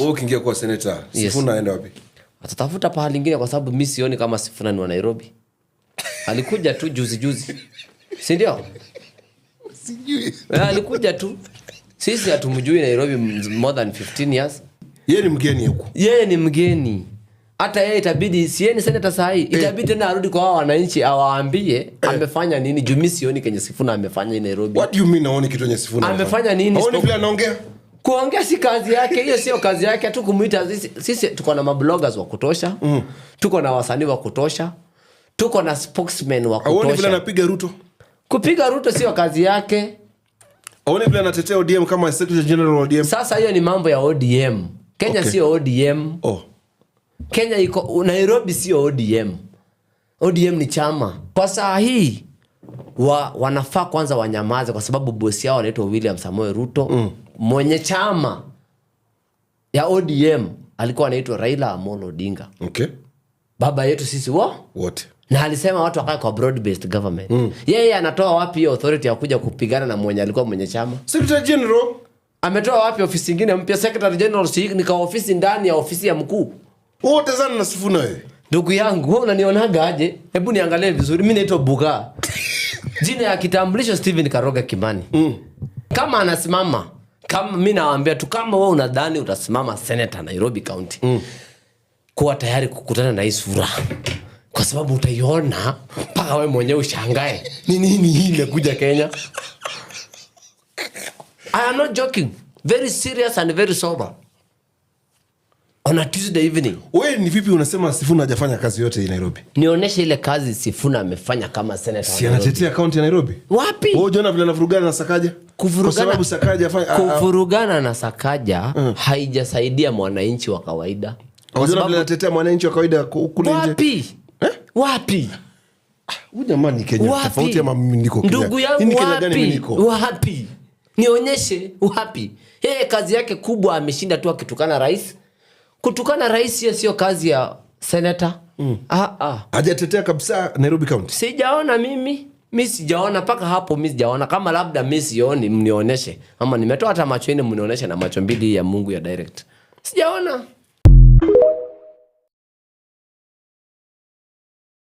Wewe ukiingia kwa senator, Sifuna aenda wapi? Atatafuta pahali lingine kwa sababu mimi sioni kama Sifuna ni wa Nairobi. Alikuja tu juzi. Si ndio? Sijui. Alikuja tu. Sisi hatumjui Nairobi more than 15 years. Yeye ni mgeni huko. Yeye ni mgeni. Hata yeye itabidi sieni senator saa hii. Itabidi tena arudi kwa hao wananchi awaambie amefanya nini. Juu mimi sioni kenye Sifuna amefanya Nairobi. What do you mean naoni kitu yenye Sifuna amefanya nini? Haoni vile anaongea? Kuongea si kazi yake, hiyo sio kazi yake. Tu kumuita sisi tuko na mabloggers wa kutosha. Tuko na wasanii wa kutosha. Tuko na spokesmen wa kutosha. Haoni vile anapiga Ruto? Kupiga Ruto sio kazi yake. Haoni vile anatetea ODM kama Secretary General wa ODM? Sasa hiyo ni mambo ya ODM. Kenya sio ODM. Kenya iko Nairobi sio ODM. ODM ni chama. Kwa saa hii wanafaa kwanza wanyamaze kwa sababu bosi yao anaitwa William Samoei Ruto. Mwenye chama ya ODM alikuwa anaitwa Raila Amolo Odinga. Baba yetu sisi wote. Na alisema watu wakae kwa broad based government. Yeye anatoa wapi hiyo authority ya kuja kupigana na mwenye alikuwa mwenye chama? Secretary General ametoa wapi ofisi nyingine mpya? Secretary General ni kwa ofisi ndani ya ofisi ya mkuu. Wote sana na Sifuna wewe. Ndugu yangu, wewe unanionaga aje? Hebu niangalie vizuri. Mimi naitwa Buga. Jina ya kitambulisho Steven Karoga Kimani. Kama anasimama, kama mimi nawaambia tu kama wewe unadhani utasimama senator Nairobi County. Kuwa tayari kukutana na hii sura. Kwa sababu utaiona mpaka wewe mwenyewe ushangae. Ni nini hii imekuja Kenya? I am not joking. Very serious and very sober. On a Tuesday evening. Wewe ni vipi unasema Sifuna hajafanya kazi yote hii Nairobi? Nionyeshe ile kazi Sifuna amefanya kama senator. Si anatetea county ya Nairobi? Wapi? Wewe unaona vile anavurugana na Sakaja? Kwa sababu Sakaja kuvurugana na Sakaja haijasaidia mwananchi wa kawaida. Unaona vile anatetea mwananchi wa kawaida kule nje. Wapi? Wapi? Huyu jamani ni Kenya tofauti ama mimi niko Kenya. Ndugu yangu wapi? Nionyeshe wapi? Yeye kazi yake kubwa ameshinda tu akitukana rais. Kutukana rais sio kazi ya senator. Hajatetea kabisa Nairobi County. Sijaona mimi sijaona paka hapo mimi sijaona. Kama labda mimi sioni mnionyeshe. Ama nimetoa hata macho ine mnionyeshe na macho mbili ya Mungu ya direct. Sijaona.